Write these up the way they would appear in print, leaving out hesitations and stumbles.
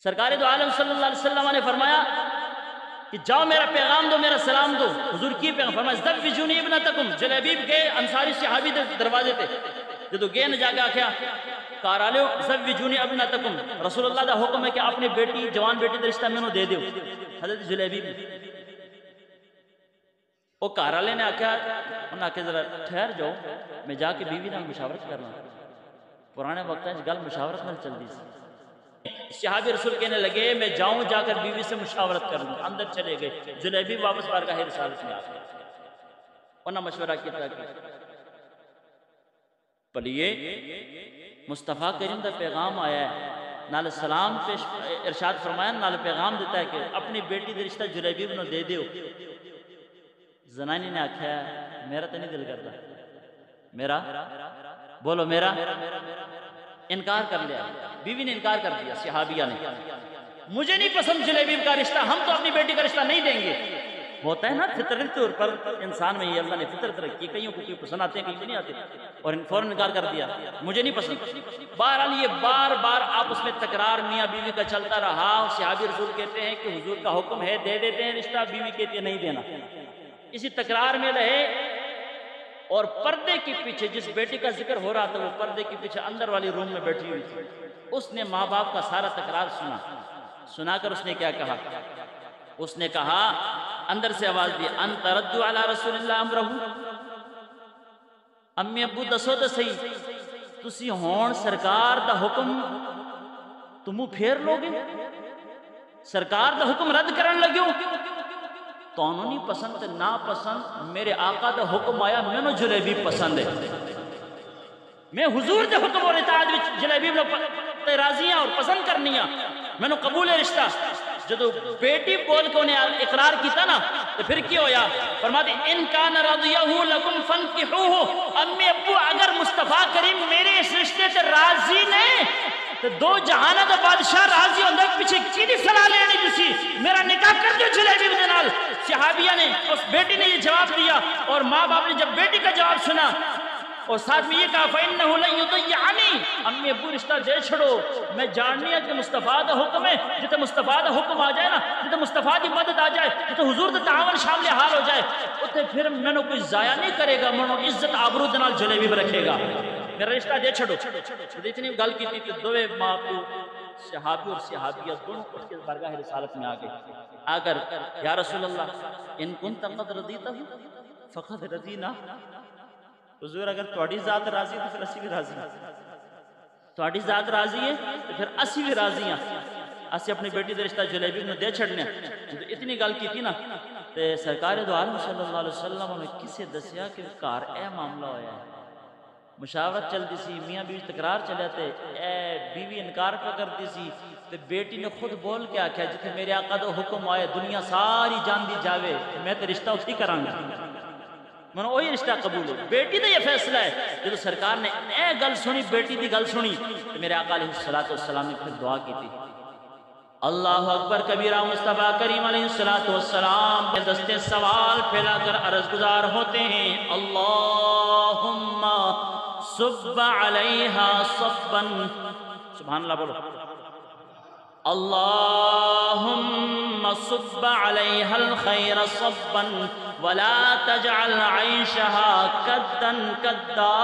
سرکار دو عالم صلی اللہ علیہ وسلم نے فرمایا کہ جاؤ میرا پیغام دو، میرا سلام دو. حضور کی پیغام فرمایا زوجونی ابنتکم. جلیبیب کے انصاری صحابی دروازے تے جدو گئے نہ جاگا کیا کار آلے ہو زوجونی ابنتکم. رسول اللہ دا حکم ہے کہ اپنی بیٹی جوان بیٹی دا رشتہ میں نو دے دیو. حضرت جلیبیب وہ کار آلے نے آکھا انہوں نے آکھا ذرا ٹھہر جاؤ میں جا کے بیوی نال مشاورت کرنا. پرانے وقت ہے گل مشاورت میں چل دی سی. صحابی رسول کہنے لگے میں جاؤں جا کر بیوی سے مشاورت کروں. اندر چلے گئے. جلیبی واپس بارگاہ رسالت میں آ گئے. انہوں نے مشورہ کیا کہ پلیے مصطفیٰ کریم دا پیغام آیا ہے نال سلام پیش ارشاد فرمایا نال پیغام دیتا ہے کہ اپنی بیٹی دا رشتہ جلیبی نو دے دیو. زنانی نے آکھا میرا تو نہیں دل کرتا. میرا بولو میرا انکار کر لیا. بیوی نے انکار کر دیا. صحابیہ نے مجھے نہیں پسند جلیبیب کا رشتہ، ہم تو اپنی بیٹی کا رشتہ نہیں دیں گے. ہوتا ہے نا فطرت طور پر انسان میں یہ اللہ نے فطرت رکھی. کئیوں کو کوئی پسند آتے ہیں کہیں نہیں آتے اور فوراً انکار کر دیا مجھے نہیں پسند. بہرحال یہ بار بار آپس میں تکرار میاں بیوی کا چلتا رہا. صحابی رسول کہتے ہیں کہ حضور کا حکم ہے دے دیتے ہیں رشتہ، بیوی کہتی ہے نہیں دینا. اسی تکرار میں رہے اور پردے کے پیچھے جس بیٹی کا ذکر ہو رہا تھا وہ پردے کے پیچھے اندر والی روم میں بیٹھی ہوئی تھی. اس نے ماں باپ کا سارا تکرار سنا کر اس نے کیا کہا؟ اس نے کہا اندر سے آواز دی ان تردو علی رسول اللہ امرہ. امی ابو دسو تو صحیح تسی ہون سرکار دا حکم تمو پھیر لوگے؟ سرکار دا حکم رد کرن لگیو؟ تو انہوں نہیں پسند نا پسند میرے آقا دا حکم آیا میں نو جلیبی پسند ہے. میں حضور دے حکم اور اطاعت وچ جلیبی راضی اور پسند کرنی میں نو قبول ہے رشتہ. جدو بیٹی بول کے انہیں اقرار کیتا نا تو پھر کیا ہویا؟ فرماتے ان کان رضیہ لکم فانکحوہ. امی ابو اگر مصطفیٰ کریم میرے اس رشتے سے راضی نہیں تو دو جہانہ دا بادشاہ راضی ہوندہ پیچھے کی دی صلاح لینی جسی میرا نکاح کر دو جلیبی بدنال. صحابیہ نے اس بیٹی نے یہ جواب دیا اور ماں باپ نے جب بیٹی کا جواب سنا اور ساتھ میں یہ کہا فَإِنَّهُ لَن يُضِيَّعَنِي. امی ابو رشتہ دے چھڑو میں جاننی ہے کہ مصطفیٰ دا حکم ہے. جتے مصطفیٰ دا حکم آ جائے نا جتے مصطفیٰ دی مدد آ جائے جتے حضور دا تعاون شامل حال ہو جائے اتے پھر میں نے کوئی ضائع نہیں کرے گا. منو عزت آبرو دنال جلیبی بھی رکھے گا. میرا رشتہ دے چھڑو. اتنی گل کی تھی کہ دوے ماں کو صحابی اور صحابیہ دونوں اس کے بارگاہ رسالت میں آگئے. آ کر یا رسول اللہ ان کنت قد رضیتہ فقد رضینا. حضور اگر تواڈی ذات راضی ہے تو پھر اسی بھی راضی ہیں. تواڈی ذات راضی ہے تو پھر اسی بھی راضی ہیں. اسی اپنی بیٹی دے رشتہ جلیبی نو دے چھڑنے. اتنی گل کی تھی نا تے سرکار دو عالم صلی اللہ علیہ وسلم نے کسے دسیا کہ کار اے معاملہ ہویا ہے. مشاورت چل دی سی میاں بیوی تکرار چلے تے اے بیوی انکار پہ کر دی سی تے بیٹی نے خود بول کے آکھیا جتے میرے آقا دا حکم آئے دنیا ساری جان دی جاوے میں تے رشتہ اسی کروں گا. میں نے وہی رشتہ قبول ہے. بیٹی دا یہ فیصلہ ہے. جب سرکار نے اے گل سنی بیٹی دی گل سنی تو میرے آقا علیہ السلام نے پھر دعا کی تھی اللہ اکبر کبیرہ. مصطفیٰ کریم علیہ السلام دستے سوال پھیلا کر عرض گزار ہوتے ہیں اللہم صب علیہا صبا. سبحان اللہ بولو. اللہم صب علیہا الخیر صبا ولا تجعل عیشها کدا کدا.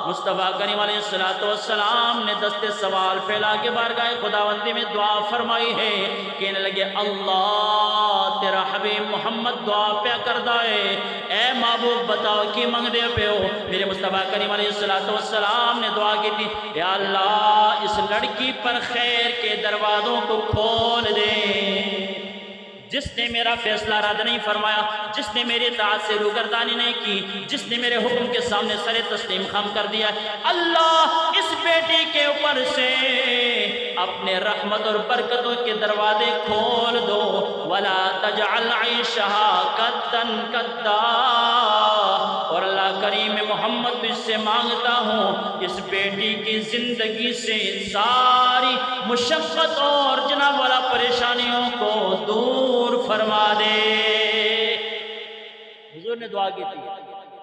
مصطفیٰ کریم علیہ السلام نے دست سوال پھیلا کے بارگاہ خداوندی میں دعا فرمائی ہے. کہنے لگے اللہ تیرا حبیب محمد دعا پہ کر دائے اے محبوب بتاؤ کی منگ دے پہ ہو. میرے مصطفیٰ کریم علیہ السلام نے دعا کی تھی یا اللہ اس لڑکی پر خیر کے دروازوں کو کھول دے. جس نے میرا فیصلہ رد نہیں فرمایا، جس نے میری اطاعت سے روگردانی نہیں کی، جس نے میرے حکم کے سامنے سر تسلیم خم کر دیا، اللہ اس بیٹی کے اوپر سے اپنے رحمت اور برکتوں کے دروازے کھول دو. ولا تجعل عیشها کدا کدا. اور اللہ کریم محمد اس سے مانگتا ہوں اس بیٹی کی زندگی سے ساری مشقت اور جناب والا پریشانیوں کو دور فرما دے. حضور نے دعا کی تھی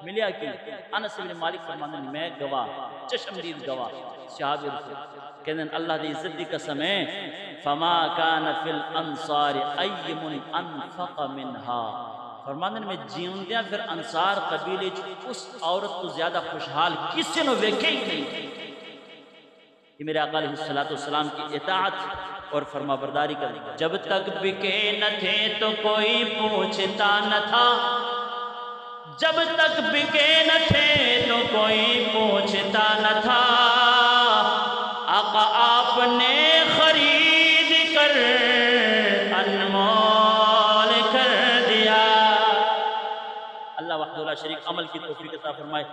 ملیا کی انس بن مالک فرماندے میں گواہ چشمدید گواہ صحابی رسول کہندے اللہ دی عزت دی قسم ہے فما کان فی الانصار ایم انفق منها فرماندے میں جیوندیاں پھر انصار قبیلے اس عورت تو زیادہ خوشحال کسی نے ویکھے ہی نہیں یہ میرے آقا علیہ السلام کی اطاعت اور فرما برداری کر جب تک بکے نہ تھے تو کوئی پوچھتا نہ تھا جب تک بکے نہ تھے تو کوئی پوچھتا نہ تھا آقا آپ نے خرید کر انمول کر دیا اللہ وحدہ لا شریک عمل کی توفیق عطا فرمائے